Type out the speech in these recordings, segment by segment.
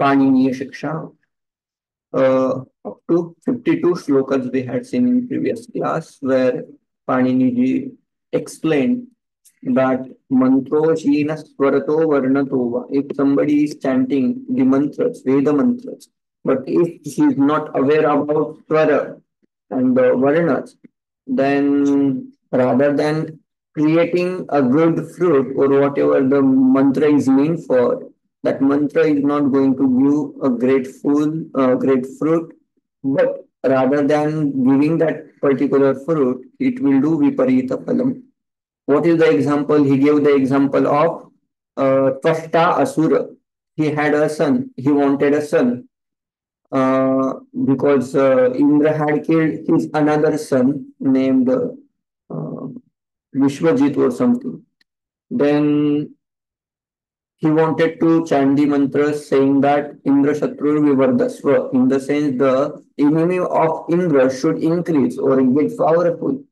Paniniya Shiksha. Up to 52 shlokas we had seen in previous class, where Paniniji explained that mantro shina swarato varnatova. If somebody is chanting the mantras, Veda mantras, but if he is not aware about swara and the varnas, then rather than creating a good fruit or whatever the mantra is meant for, that mantra is not going to give a great fruit, but rather than giving that particular fruit, it will do viparita phalam. What is the example? He gave the example of Tvashta Asura. He had a son. He wanted a son because Indra had killed his another son named Vishwajit or something. Then he wanted to chant the mantra saying that Indra Shatrur Vivardasva, in the sense the enemy of Indra should increase or get powerful.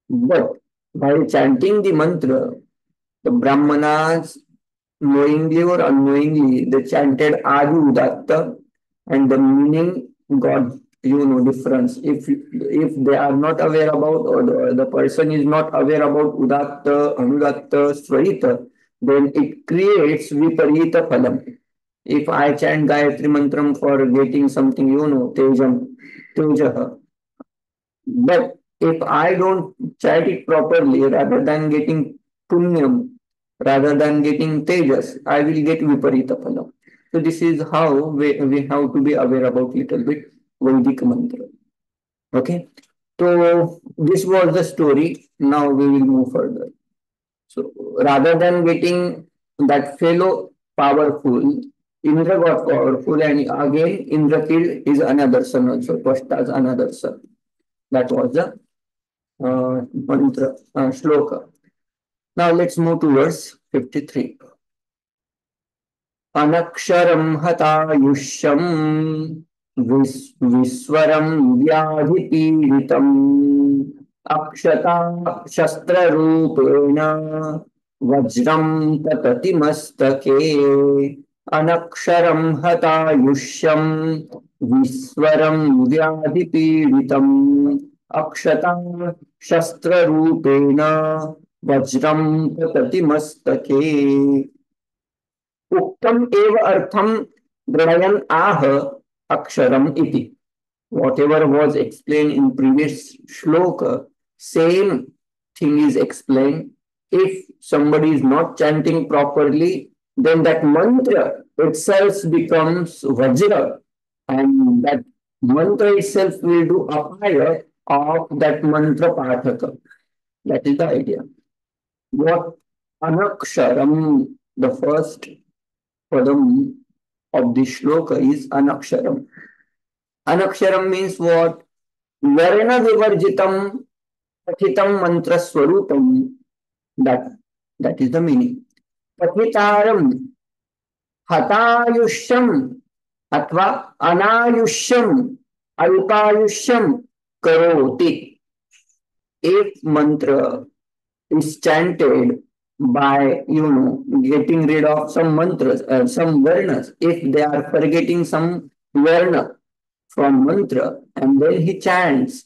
But while chanting the mantra, the Brahmanas, knowingly or unknowingly, they chanted Adi Udatta, and the meaning got difference. If they are not aware about, or the person is not aware about Udatta, Anudatta, Swarita, then it creates Viparita Phalam. If I chant Gayatri Mantram for getting something, Tejam, Tejaha, but if I don't chant it properly, rather than getting punyam, rather than getting tejas, I will get viparita phalam. So this is how we have to be aware about little bit Vedic mantra. Okay. So this was the story. Now we will move further. So rather than getting that fellow powerful, Indra got powerful, and again Indra killed his another son also, Tvashta's another son. That was the mantra shloka. Now let's move to verse 53. Anaksharam hatayushyam viswaram vyadhipiritam akshata shastrarupena vajram tatati mastake. Anaksharam hatayushyam viswaram vyadhipiritam akshata shastrarupena Vajram पतति मस्तके. उक्तम एव अर्थम गृह्णयन् आह अक्षरम इति. Whatever was explained in previous shloka, same thing is explained. If somebody is not chanting properly, then that mantra itself becomes vajra, and that mantra itself will do apaya of that mantra pathaka. That is the idea. What anaksharam, the first padam of the shloka is anaksharam. Anaksharam means what? Varna vivarjitam pathitam mantra swarupam. That is the meaning. Pathitaram hatayushyam atva anayushyam alpayushyam karoti. If mantra is chanted by getting rid of some mantras, some varnas, if they are forgetting some varna from mantra and then he chants,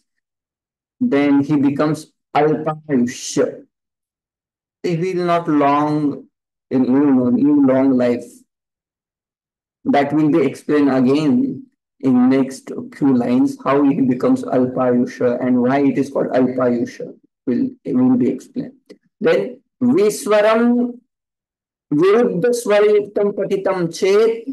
then he becomes alpayushya. He will not long in long life. That will be explained again in next few lines, how he becomes alpayusha and why it is called alpayusha. Will be explained. Then Viswaram Viruddha Swarayuktam Patitam Chet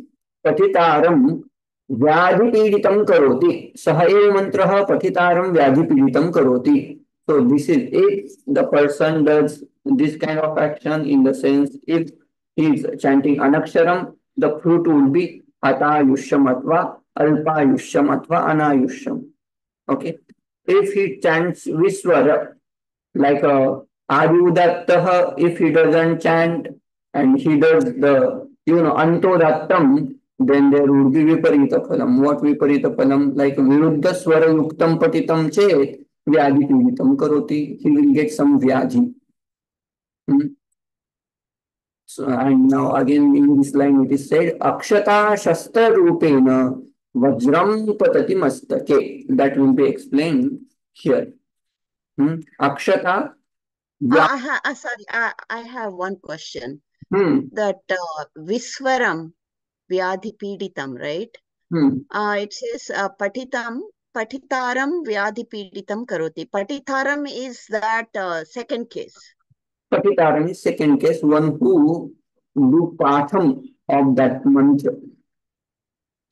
Patitaram Vyadhipiritam Karoti. Sahayev Mantraha Patitaram Vyadhipiritam Karoti. So this is if the person does this kind of action, in the sense if he is chanting Anaksharam, the fruit will be Atayushyam atva Alpayushyam atva Anayushyam. Okay. If he chants Viswara, like Adiudattaha, if he doesn't chant and he does the Antodattam, then there would be Viparita Phalam. What Viparita Phalam? Like Viruddha Swara Yuktam Patitam Chet Vyadhi Piritam Karoti. He will get some Vyadhi. So, and now again in this line it is said akshata shastra rupena vajram patati mastake. That will be explained here. Akshata Sorry, I have one question. hmm, That Viswaram Vyadhi Piditam, right? It says Patitaram Vyadhi Piditam Karoti. Patitaram is that second case. Patitaram is second case, one who do patham of that mantra.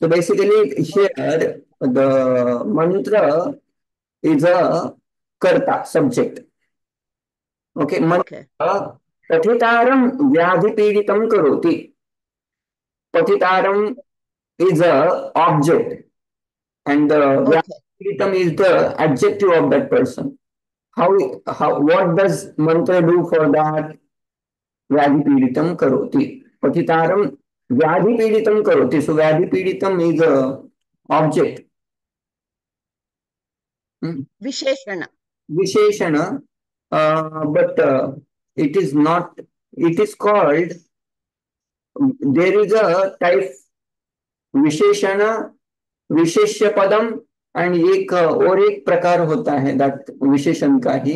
So basically here the mantra is a karta, subject. Okay, Okay. mantra patitaram vyadhi piditam karoti. Patitaram is a object and the Okay. vyadhi piditam is the adjective of that person. What does mantra do for that? व्याधि पीड़ितम करोति पतितारम व्याधि पीड़ितम करोति so व्याधि पीड़ितम is a object Visheshana. visheshana but it is not, it is called, there is a type विशेषण विशेष्य पदम and एक और एक प्रकार होता है दैट विशेषण का ही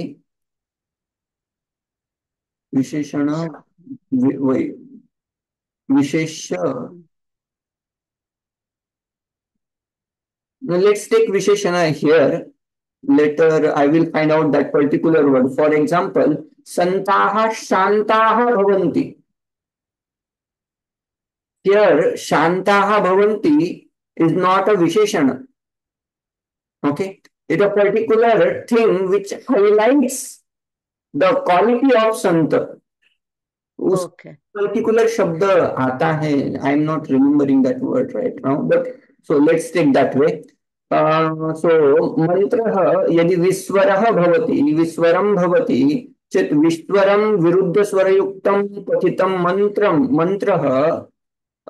विशेषण विशेष्य. Let's take Visheshana here. Later, I will find out that particular word. For example, Santaha Shantaha Bhavanti. Here, Shantaha Bhavanti is not a Visheshana. Okay? It is a particular thing which highlights the quality of Santa. उस particular शब्द आता है. I am not remembering that word right now, but so let's take that way. So मंत्रः यदि विस्वरः भवति विस्वरं भवति चेत् विस्वरं विरुद्धस्वरयुक्तं पठितं मंत्रः.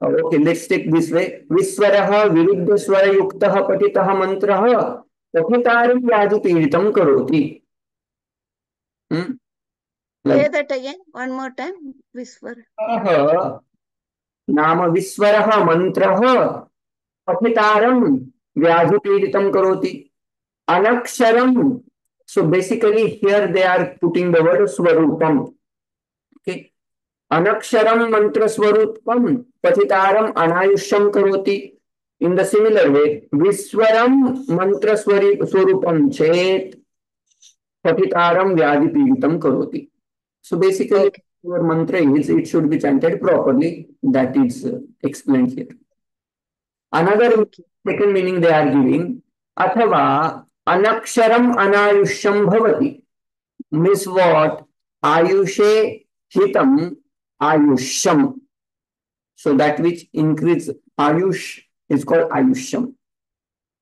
Okay, let's take this way. विस्वरः विरुद्धस्वरयुक्तः पठितः मंत्रः पठितारं व्याधिपीडितं करोति. Say that again, one more time. विस्वरः नाम विस्वरः मंत्रः पठितारं व्याधिपीडितं करोति. Anaksharam. So basically here they are putting the word swarupam. Okay. Anaksharam mantra swarupam patitaram anayusham karoti. In the similar way, Viswaram mantra swarupam chet patitaram vyadipiritam karoti. So basically your mantra is it should be chanted properly. That is explained here. Another second meaning they are giving अथवा अनक्षरम अनायुष्यम भवति means what? Ayushe hitam ayusham. So that which increase ayush is called ayusham.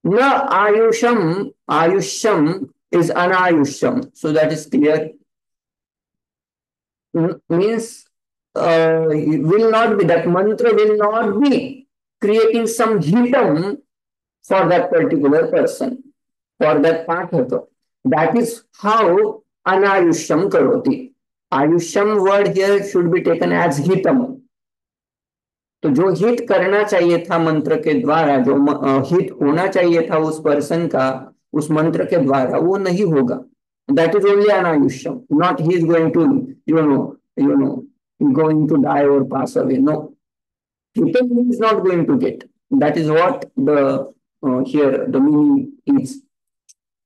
Na ayusham ayusham is anayusham. So that is clear. Means will not be, that mantra will not be creating some hitam for that particular person, for that pathato. That is how anayusham karoti. Ayusham word here should be taken as hitam. तो जो हित करना चाहिए था मंत्र के द्वारा, जो हित होना चाहिए था उस पर्सन का उस मंत्र के द्वारा, वो नहीं होगा. That is only anayusham. Not he is going to, going to die or pass away. No. Hitam he is not going to get. That is what the here the meaning is.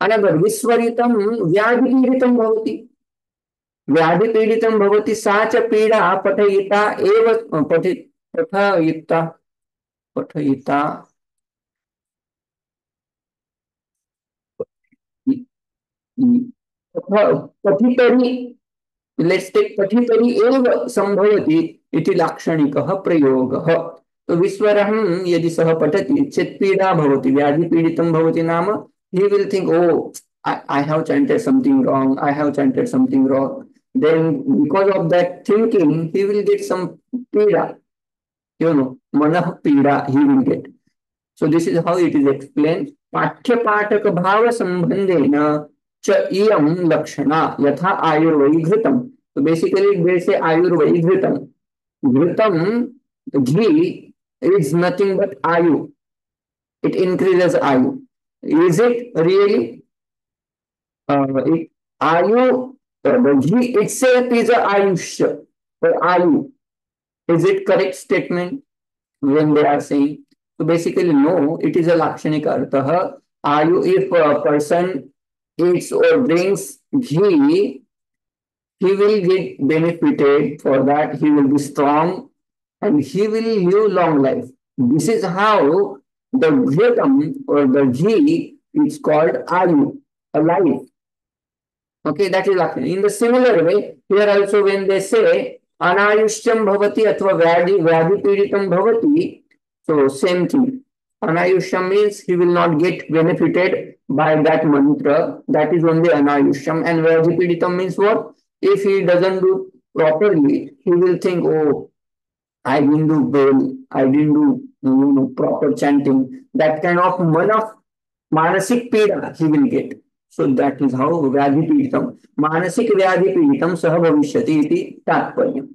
Another विस्वरितं व्याधिपीडितं भवति. व्याधिपीडितं भवति सा च पीडा पठयिता एव पठयिता पठितरि. Let's take पठितरि एव संभवति इति लाक्षणिकः प्रयोगः. तो विस्वरहं यदि सः पठति चेत् पीडा भवति, व्याधिपीडितं भवति नाम he will think, oh, I have chanted something wrong, I have chanted something wrong. Then because of that thinking, he will get some pida, manah pida he will get. So this is how it is explained. पाठ्य पाठक भाव संबंधेन च इयं लक्षणा यथा आयुर्वैघृतम. So basically they say आयुर्वैघृतम. Ghritam, ghee is nothing but ayu. It increases ayu. Is it really? Ayu, the ghee itself is a ayushya or ayu. Is it correct statement when they are saying? So basically, no, it is a lakshanika artha. Ayu, if a person eats or drinks ghee, he will get benefited for that. He will be strong and he will live long life. This is how the ghritam or the ghee is called ayu, a life. Okay, that is Lakshana. In the similar way, here also when they say anayushyam bhavati athva vyadhi piritam bhavati, so same thing. Anayushyam means he will not get benefited by that mantra. That is only anayushyam. And vyadhi piritam means what? If he doesn't do properly, he will think, oh, I didn't do well, I didn't do proper chanting. That kind of manasik pida he will get. So that is how व्याधि पीड़ितम मानसिक व्याधि पीड़ितम सह भविष्यति इति तात्पर्यम्.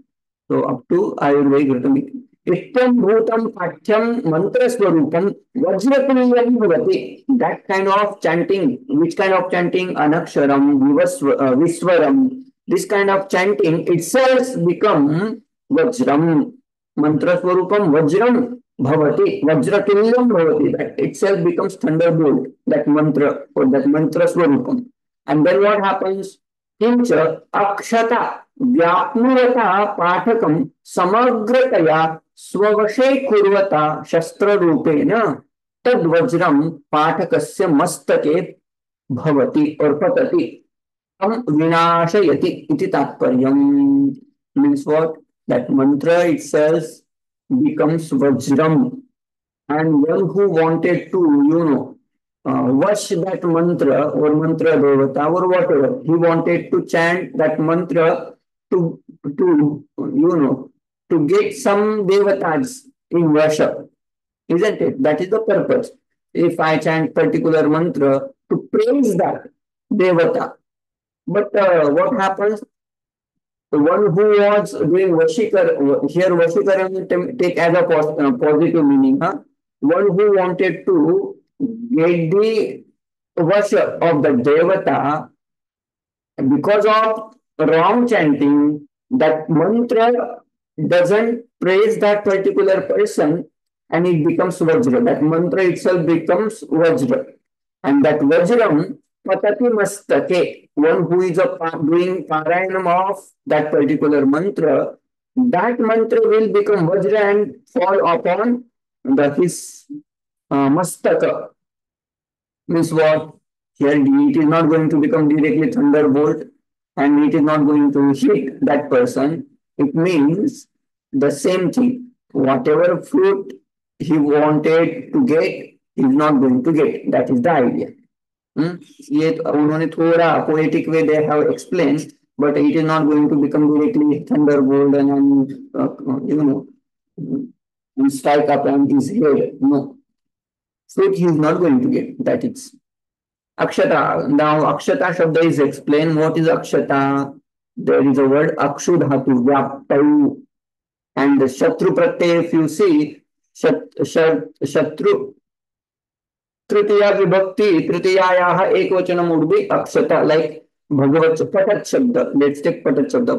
So up to Ayurveda घृतम इत्यं भूतम पाठ्यम मंत्र स्वरूपम वज्रतुल्यं भवति. That kind of chanting, which kind of chanting? Anaksharam, viswaram. This kind of chanting itself become vajram. Mantra swarupam vajram bhavati, vajratulyam bhavati. That itself becomes thunderbolt, that mantra or that mantra swarupam. And then what happens? Kincha akshata vyapnurata pathakam samagrataya swavashe kurvata shastra rupena tad vajram pathakasya mastake bhavati or patati tam vinashayati iti tatparyam. Means what? That mantra itself becomes vajram, and one who wanted to, wash that mantra or mantra devata or whatever, he wanted to chant that mantra to get some devatas in worship, isn't it? That is the purpose. If I chant particular mantra to praise that devata, but what happens? The one who was doing Vashikar, here Vashikaram take as a positive meaning. Huh? One who wanted to get the worship of the Devata, because of wrong chanting, that mantra doesn't praise that particular person and it becomes Vajra. That mantra itself becomes Vajra. And that Vajram patati mastake, one who is doing parayanam of that particular mantra, that mantra will become vajra and fall upon his mastaka. Means what? Here it is not going to become directly thunderbolt and it is not going to hit that person. It means the same thing. Whatever fruit he wanted to get, he is not going to get. That is the idea. ये उन्होंने थोड़ा poetic way they have explained, but it is not going to become directly thunderbolt and and strike upon his head. No, fruit he is not going to get. That is akshata. Now akshata shabda is explained. What is akshata? There is a word akshu dhatu vyaptau, and the shatru pratyay. If you see shatru. तृतीया विभक्ति तृतीयायाः एकवचनम would be akshata, like भगवत पठत शब्द. Let's take पठत शब्द.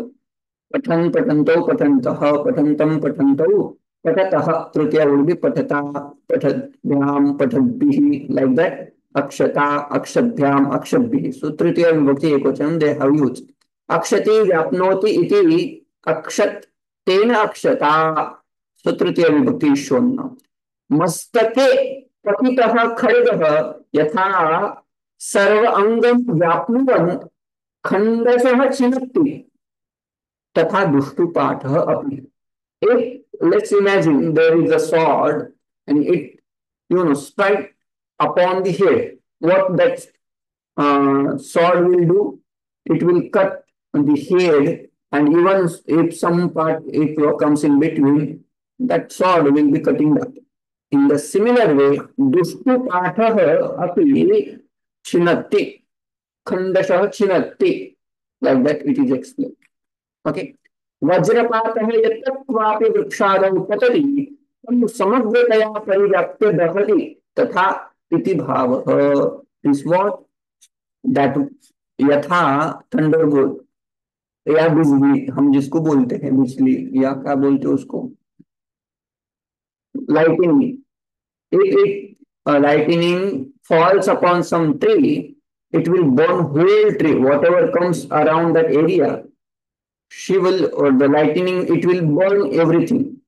पठन पठन्तौ पठन्तः पठन्तं पठन्तौ पठतः. तृतीया would be पठता पठद्भ्याम पठद्भिः, like that. Akshata अक्षभ्याम अक्षभ्भिः. So तृतीया विभक्ति एकवचनम they have used. अक्षति व्याप्नोति इति अक्षत तेन अक्षता. So तृतीया विभक्ति is shown now. मस्तके पतितः खड्गः यथा सर्व अंगं व्याप्नुवन् खण्डशः छिनत्ति तथा दुष्टुपाठः अपि. If let's imagine there is a sword and it strike upon the head, what that sword will do? It will cut the head, and even if some part it comes in between, that sword will be cutting that. In the similar way, dushtu pathah api chinatti, khandashah chinatti, like that it is explained. Okay. वज्रपातः यत्र क्वापि वृक्षादौ पतति तं समग्रतया परिव्याप्य दहति तथा इति भावः. Is what that यथा Thunderbolt या बिजली, हम जिसको बोलते हैं बिजली या क्या बोलते हैं उसको, lightning. If lightning falls upon some tree, it will burn whole tree, whatever comes around that area. She will, or the lightning, it will burn everything,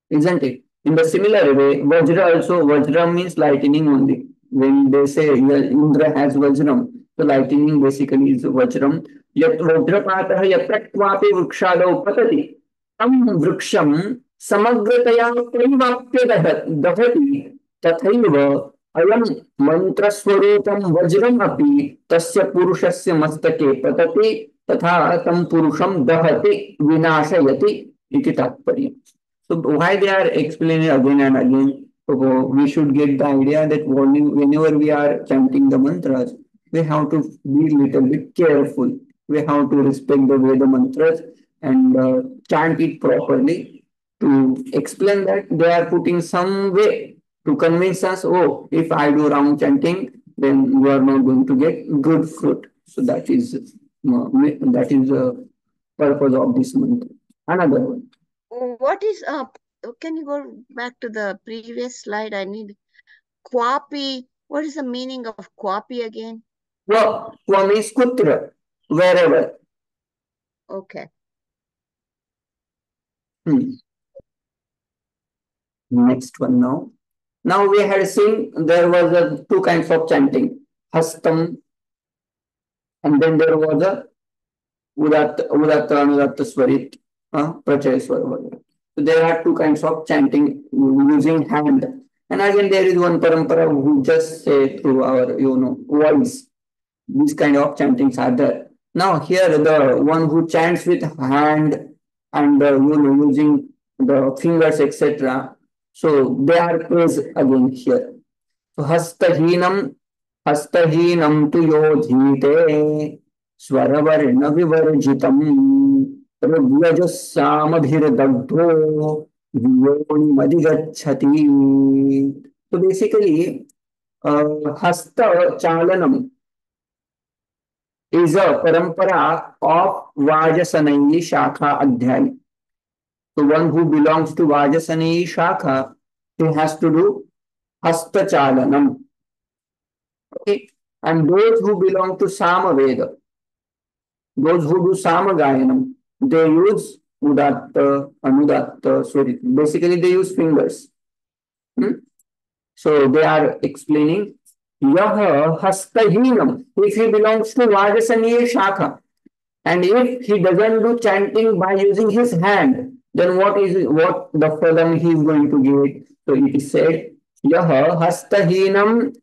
isn't it? In the similar way, Vajra also, Vajra means lightning only. When they say Indra has Vajram, so lightning basically is Vajram. Yat Vajrapatah yatra kvapi vrikshadau patati tam vriksham समग्रतया परिवाप्य दहति तथैव अयं मंत्रस्वरूपं वज्रम् अपि तस्य पुरुषस्य मस्तके पतति तथा तं पुरुषं दहति विनाशयति इति तात्पर्यम्. So why they are explaining again and again? So we should get the idea that whenever we are chanting the mantras, we have to be little bit careful. We have to respect the Veda mantras and chant it properly. To explain that they are putting some way to convince us, oh, if I do wrong chanting, then you are not going to get good fruit. So that is the purpose of this mantra. Another one. What is can you go back to the previous slide? I need Kwapi. What is the meaning of Kwapi again? Kwa means kutra, wherever. Okay. Next one now. Now we had seen there was two kinds of chanting, Hastam, and then there was a Udatta, Anudatta Swarit, Prachaya Swara. So there are two kinds of chanting using hand. And again, there is one parampara who just say through our, voice. These kind of chantings are there. Now here the one who chants with hand and using the fingers, etc. So they are praised again here. So hastahinam tu yodhite स्वरवर्ण विवर्जितम ऋग्यजुस्सामभिर्दग्धो वियोनिमधिगच्छति. So basically, hasta chalanam is a parampara of Vajasanayi Shakha Adhyay. So one who belongs to Vajasanayi Shakha, he has to do hasta chalanam. Okay, and those who belong to Samaveda, those who do Samagayanam, they use Udatta, Anudatta, Swarit. Basically, they use fingers. So they are explaining Yaha Hastahinam, if he belongs to Vajasaniya Shakha, and if he doesn't do chanting by using his hand, then what the phalam he is going to get? So it is said Yaha Hastahinam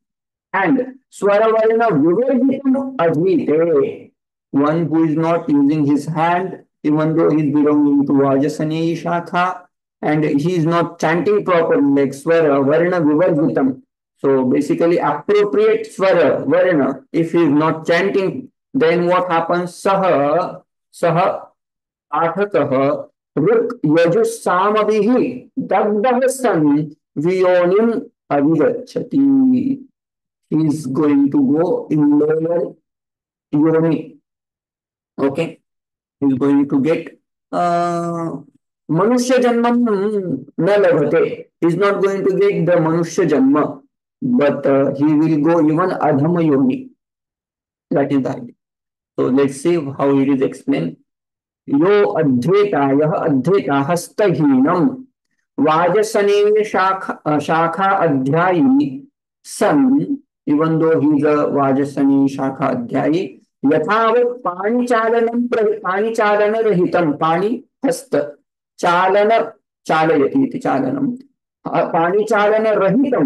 and Swaravarna Vivarjitam Adhite. One who is not using his hand, even though he is belonging to Vajasaniya Shakha, and he is not chanting properly, like Swara, Varna, Vivarjitam. So basically, appropriate Swara, Varna, if he is not chanting, then what happens? Saha, Athataha, Ruk, Yajus, Samabihi, Dagdaha San, Viyonim, Avigachati. He is going to go in lower yoni. Okay, he is going to get Manushya Janmam na labhate. He is not going to get the Manushya Janma, but he will go even Adhama Yoni. That is the idea. So let's see how it is explained. Yo Adhveta, Yah Adhveta Hastahinam Vajasaniya Shakha Adhyayi San, even though he is a Vajasaniya Shakha Adhyayi, यथावत् पाणिचालन रहितं पाणि हस्त चालन चालयति इति चालनं पाणिचालन रहितं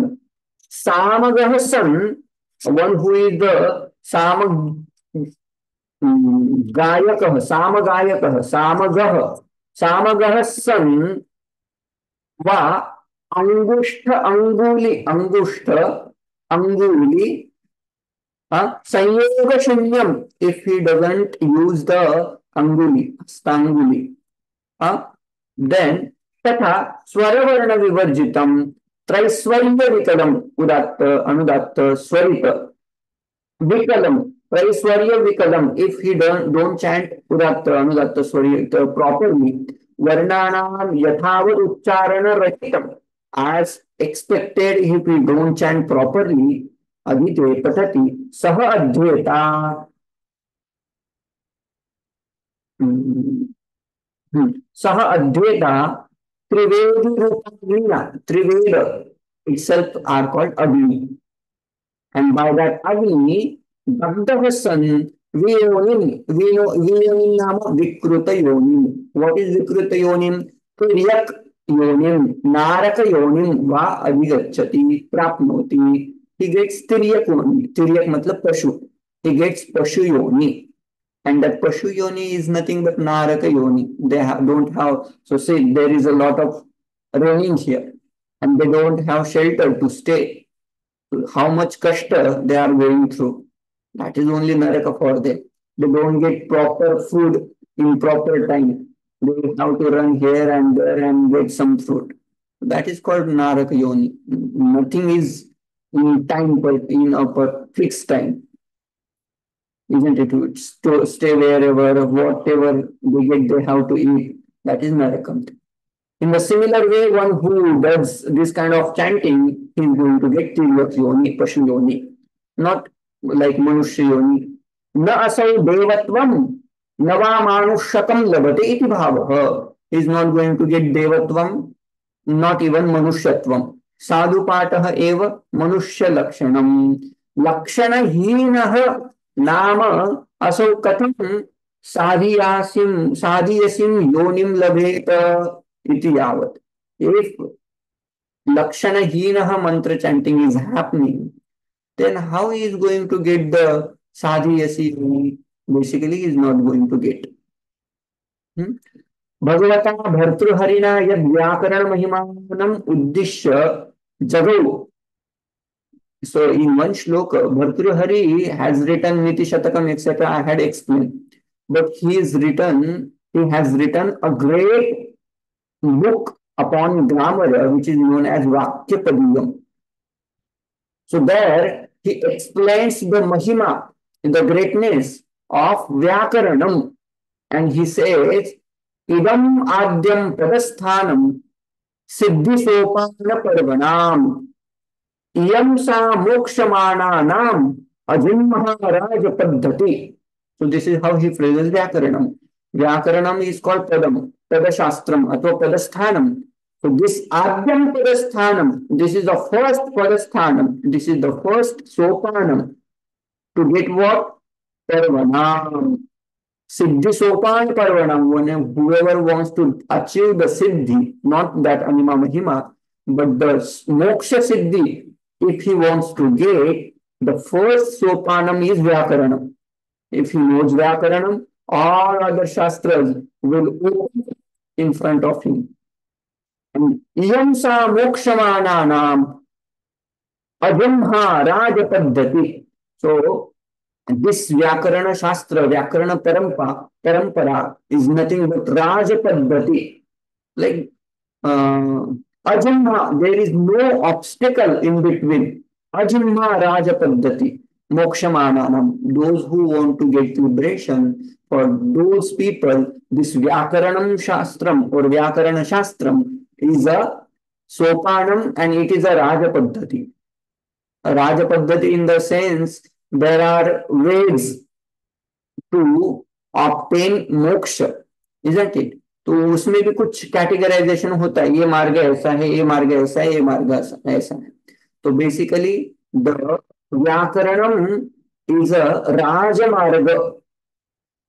सामगः सन्, one who is the गायकः सामगः सन् वा अंगुष्ठ अंगुली Sanyeva Shunyam, if he doesn't use the Anguli, Stanguli, Then तथा स्वरवर्ण विवर्जितम त्रैस्वर्य विकलम उदात्त अनुदात्त स्वरित Vikalam, Praiswarya Vikalam, if he don't chant Udatta, Anudatta Swarita properly, Varnanam Yathavad Ucharana Rahitam, as expected, if we don't chant properly, Adite Patati, Saha Advaita, Saha Advaita, Trivedi Rupa Triveda itself are called Agni. And by that Agni, Dagdaha son, Viyonim Nama Vikruta Yonim. What is Vikruta Yonim? Tiryak Yonim, Naraka Yonim, Va Avigachati, Prapnoti. He gets Tiryak Yoni. Tiryak matlab Pashu. He gets Pashu Yoni. And that Pashu Yoni is nothing but Naraka Yoni. They don't have, so say there is a lot of rain here. And they don't have shelter to stay. How much kashta they are going through. That is only naraka for them. They don't get proper food in proper time. They have to run here and there and get some fruit. That is called naraka yoni. Nothing is in time, but in a fixed time. Isn't it? To stay wherever, whatever they get, they have to eat. That is narakam. In the similar way, one who does this kind of chanting is going to get Tiryak Yoni, Pashu Yoni, not like Manushya Yoni. Na asau devatvam, nava manushakam labate iti bhavaha. He is not going to get devatvam, not even manushyatvam. Sadhu pataha eva manushya lakshanam. Lakshana hinaha nama asau katham sadhiyasim yonim labheta. Iti yavat. If Lakshana Hinaha mantra chanting is happening, then how he is going to get the Sadhiyasi? Basically, he is not going to get. Bhagavata Bhartruharina yad Vyakaran Mahimanam Uddishya Jagau. So in one shloka, Bhartruhari has written Niti Shatakam, etc. I had explained. But he has written a great book upon grammar, which is known as Vakyapadiyam. So there he explains the mahima, the greatness of Vyakaranam, and he says, Idam adyam padasthanam siddhi sopana parvanam iyam sa mokshamananam ajinmaharaj paddhati. So this is how he phrases Vyakaranam. Vyakaranam is called Padam. Padashastram atwa Padasthanam. So this Adyam Padasthanam, this is the first Padasthanam, this is the first Sopanam to get what? Parvanam. Siddhi Sopan Parvanam. When whoever wants to achieve the Siddhi, not that Anima Mahima, but the Moksha Siddhi, if he wants to get, the first Sopanam is Vyakaranam. If he knows Vyakaranam, all other Shastras will open in front of him. And Iyam sa mokshamananam ajamha rajapaddhati. So this Vyakarana Shastra, Vyakarana Parampara is nothing but Rajapaddhati. Like ajamha, there is no obstacle in between. Ajamha Rajapaddhati. Mokshamananam. Those who want to get liberation, for those people, this Vyakaranam Shastram or Vyakarana Shastram is a Sopanam and it is a Rajapaddhati. A Rajapaddhati in the sense there are ways to obtain moksha, isn't it? तो उसमें भी कुछ categorisation होता है, ये मार्ग ऐसा है, ये मार्ग ऐसा है, ये मार्ग ऐसा है. तो basically the Vyakaranam is a Rajamarga.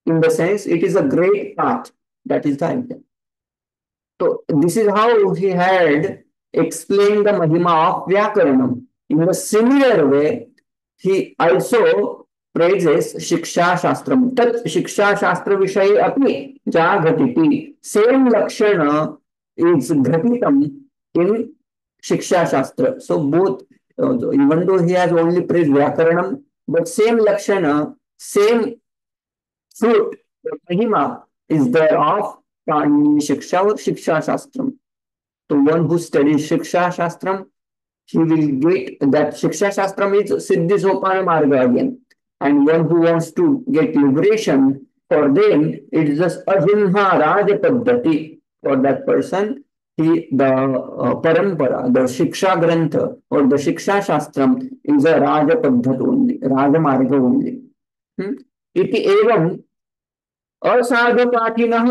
In the sense, it is a great path. That is the idea. So, this is how he had explained the Mahima of Vyakaranam. In a similar way, he also praises Shiksha Shastram. Tat Shiksha Shastra Vishaye api ja ghatiti. Same Lakshana is ghatitam in Shiksha Shastra. So, both, even though he has only praised Vyakaranam, but same Lakshana, same fruit, the Mahima is there of Panini Shiksha or Shiksha Shastram. So one who studies Shiksha Shastram, he will get that Shiksha Shastram is Siddhi Sopana Marga again. And one who wants to get liberation, for them, it is just Ahimha Raja Paddhati. For that person, the Parampara, the Shiksha Grantha or the Shiksha Shastram is a Raja Paddhat only, Raja Marga only. इति एवं असाधु पाठिनः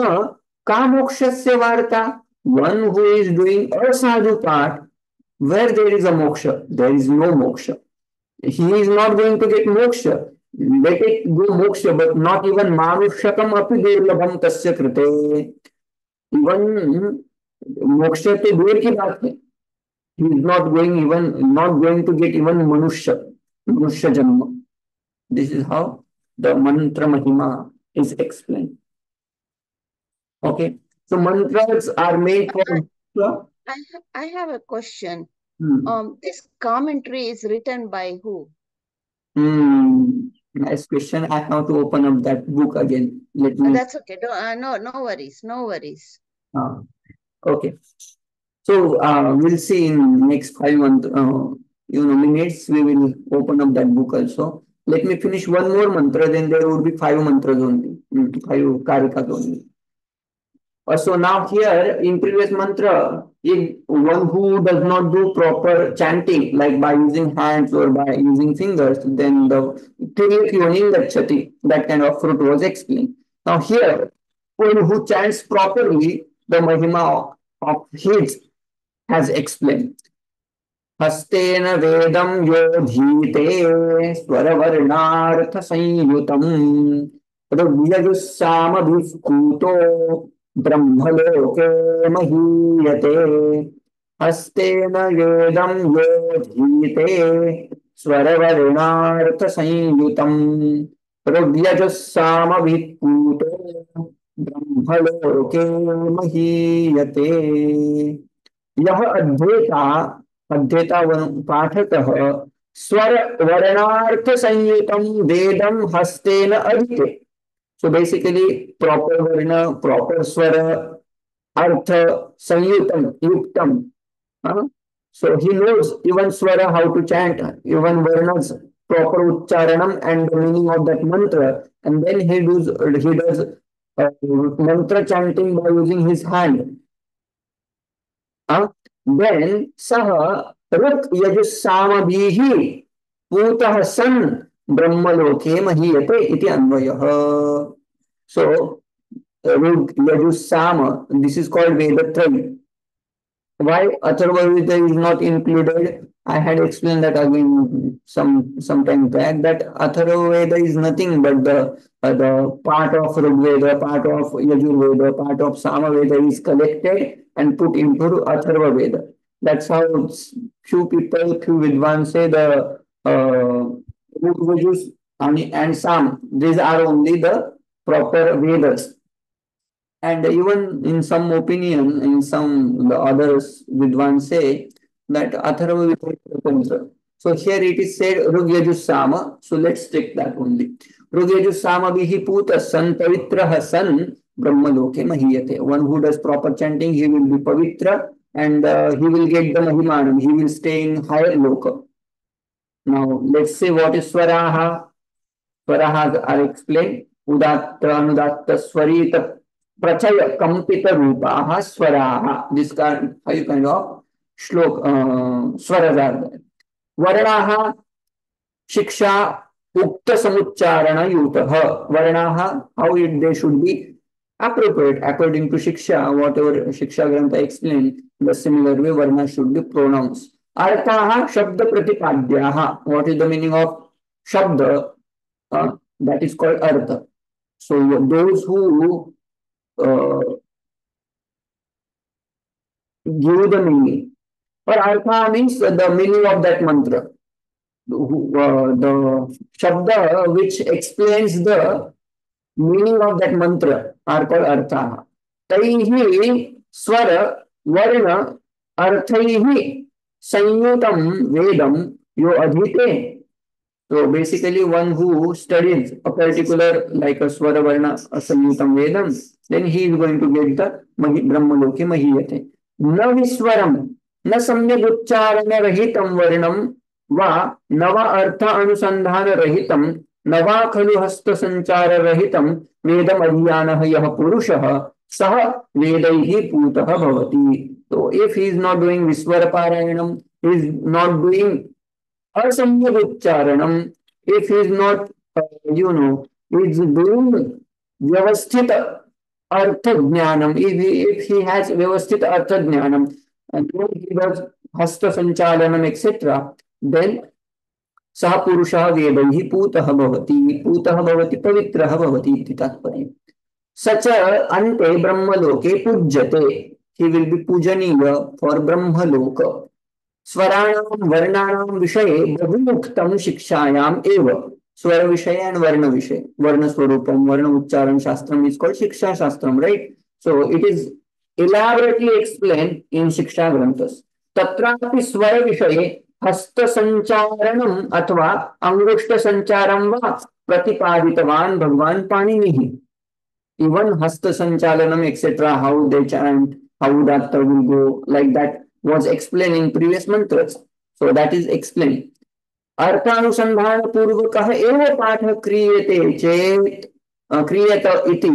का मोक्षस्य वार्ता. One who is doing asadhu path, where there is a moksha, there is no moksha. He is not going to get moksha. Let it go moksha, but not even manushakam api durlabham tasya krite. Even moksha to दूर की बात है. He is not going to get even manushya janma. This is how the mantra mahima is explained. Okay, so mantras are made for. I have a question. This commentary is written by who? Nice question. I have to open up that book again. Let me. That's okay. No worries. No worries. Okay. So we'll see in next 5 minutes. We will open up that book also. Let me finish one more mantra. Then there would be 5 mantras only. 5 karikas only. So now here in previous mantra, if one who does not do proper chanting, like by using hands or by using fingers, then the Tiryak Yonim Gacchati, that kind of fruit was explained. Now here, one who chants properly, the Mahima of his has explained. हस्तेन वेदं योधीते स्वरवर्णार्थ संयुतम् ऋग्यजुस्सामभिस्कूतो ब्रह्मलोके महीयते. हस्तेन वेदं योधीते स्वरवर्णार्थ संयुतम् ऋग्यजुस्सामभिस्कूतो ब्रह्मलोके महीयते. यह अध्येता पाठकः स्वर वर्णार्थ संयुतम वेदम हस्तेन अधीते. So basically proper varna, proper swara, artha, sanyutam, yuktam. So he knows even swara how to chant, even varnas, proper ucharanam and the meaning of that mantra, and then he does mantra chanting by using his hand. Then saha ruk yajussamabhihi putah san brahmaloke mahiyate iti anvayah. So ruk yajussama, this is called Vedatrayam. Why Atharva Veda is not included? I had explained that again some time back, that Atharva Veda is nothing but the part of Rig Veda, part of Yajur Veda, part of Sama Veda is collected and put into Atharva Veda. That's how few Vidwans say the Rig, Yajur and Sam, these are only the proper Vedas. And even in some opinion, in some the others Vidwans say that Atharva Veda is Tantra. So here it is said Rugyajusama. So let's take that only. Rugyajusama bihi puta san pavitraha san brahmaloke mahiyate. One who does proper chanting, he will be pavitra and he will get the mahimanam. He will stay in higher loka. Now let's say what is swaraha. Swaraha are explained. Udatta, anudatta, swarita, prachaya, kampita rupaha, swaraha. This kind of shlok, swaras are there. Varnaha, shiksha, ukta samucharana yutaha. Varnaha, how they should be appropriate according to shiksha, whatever shiksha grantha explained. The similar way varna should be pronounced. Arthaha, shabda pratipadyaha. What is the meaning of shabda? That is called artha. So those who give the meaning. Or artha means the meaning of that mantra. The shabda which explains the meaning of that mantra are called artha. Taihi swara varna arthaihi sanyutam vedam yo adhite. So basically, one who studies a particular, like a Swara Varna, a Samyutam Vedam, then he is going to get the Brahmaloke Mahiyate. Na Viswaram, na Samyag Uchcharana Rahitam Varnam, va Nava Artha Anusandhana Rahitam, Nava Khalu Hasta Sanchara Rahitam, Vedam Adhyanaha Yaha Purushaha, Saha Vedaihi Putaha Bhavati. So if he is not doing Viswara Parayanam, he is not doing असम्यक उच्चारणम, if he is not is doing व्यवस्थित अर्थ ज्ञानम, if he has व्यवस्थित अर्थ ज्ञानम and when he does हस्त संचालनम etc, then सः पुरुषः वेदैः पूतः भवति पवित्रः भवति इति तात्पर्यम्. स च अन्ते ब्रह्मलोके पूज्यते, he will be पूजनीय for ब्रह्मलोक. स्वराणां वर्णानां विषये बहुमुक्तं शिक्षायाम् एव. स्वर विषय and वर्ण विषय, वर्ण स्वरूपम, वर्ण उच्चारण शास्त्रम is called शिक्षा शास्त्रम, right? So it is elaborately explained in शिक्षा ग्रंथस. तत्रापि स्वर विषये हस्त संचारणम अथवा अंगुष्ठ संचारम वा प्रतिपादितवान् भगवान पाणिनिः. Even hasta sanchalanam etc, how they chant, how that will go, like that was explained in previous mantras. So that is explained. अर्थानुसंधान पूर्वकः एव पाठः क्रियते चेत् क्रियत इति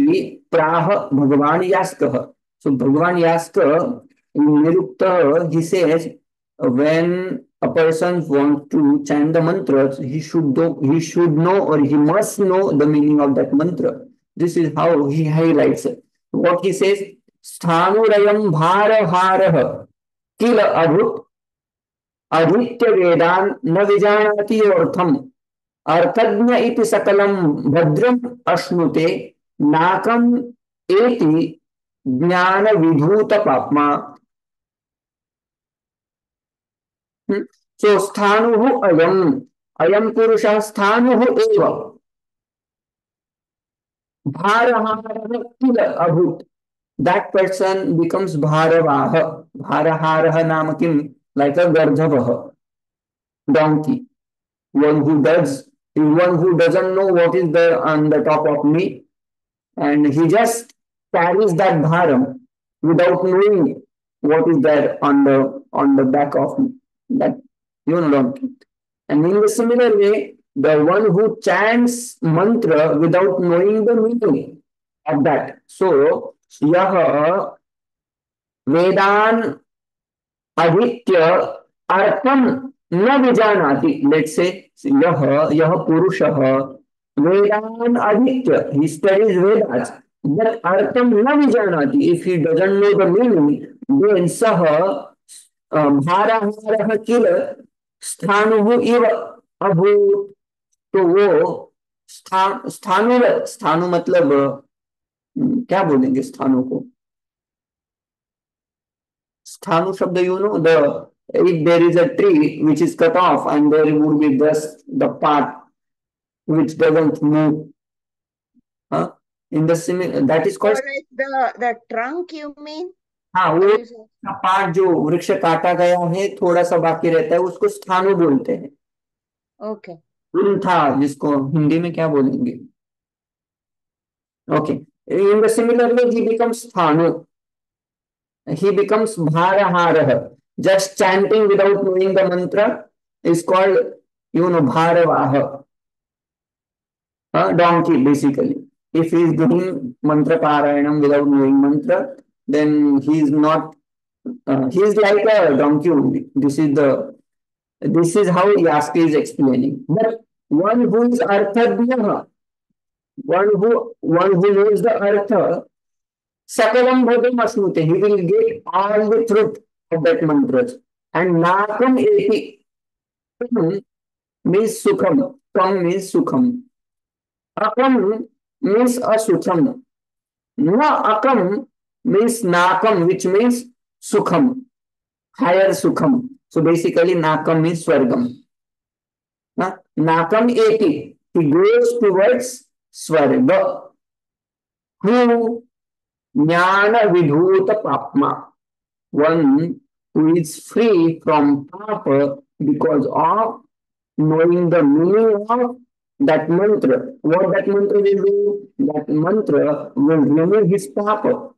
प्राह भगवान यास्कः. So Bhagavan Yaska in Nirukta, he says when a person wants to chant the mantras, he should know or he must know the meaning of that mantra. This is how he highlights it. What he says, Sthanurayam bharah किल अभूत अधीत्य वेदान न विजानाति अर्थम अर्थज्ञ इति सकलम भद्रम अश्नुते नाकम एति ज्ञान विधूत पाप्मा. सो स्थाणुः अयम, अयम पुरुषः स्थाणुः एव. भारहारः किल अभूत, that person becomes bharavaha. Bharaharaha nama kim, like a gardhabah, donkey. One who doesn't know what is there on the top of me, and he just carries that bharam without knowing what is there on the back of me. That donkey. And in the similar way, the one who chants mantra without knowing the meaning of that. So यह वेदान अधीत्य अर्थम न विजानाति. Let's say यह पुरुषः Vedan अधीत्य, he studies Vedas, but अर्थम न विजानाति, if he doesn't know the meaning, then सः भारहारः किल स्थाणुः इव अभूत्. तो वो स्थाणु मतलब क्या बोलेंगे स्थानों को? स्थानु शब्द, if there is a tree which is cut off and there would be just the part which doesn't move, in the similar, that is called the trunk, you mean? हाँ, वो पार्ट जो वृक्ष काटा गया है थोड़ा सा बाकी रहता है उसको स्थानु बोलते हैं. ओके. था जिसको हिंदी में क्या बोलेंगे? Okay. In the similar way, he becomes Sthanu. He becomes Bharaharaha. Just chanting without knowing the mantra is called, Bharavaha. Donkey, basically. If he is doing mantra parayanam without knowing mantra, then he is not, he is like a donkey only. This is how Yaska is explaining. But one who is Arthadhyaha, one who knows the artha, sakalam bhadam asnute, he will get all the truth of that mantras. And nakam eti means sukham, kam means sukham, akam means asukham, na akam means nakam, which means sukham, higher sukham. So basically nakam means swargam. Nakam eti, he goes towards Swarga, who jnana vidhuta papma, one who is free from papa because of knowing the meaning of that mantra, what that mantra will do, that mantra will remove his papa.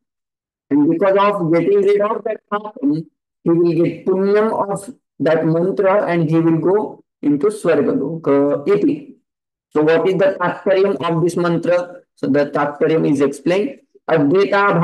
And because of getting rid of that papam, he will get punyam of that mantra and he will go into Swargaloka iti. So what is the Tatparyam of this mantra? So the Tatparyam is explained. Advaita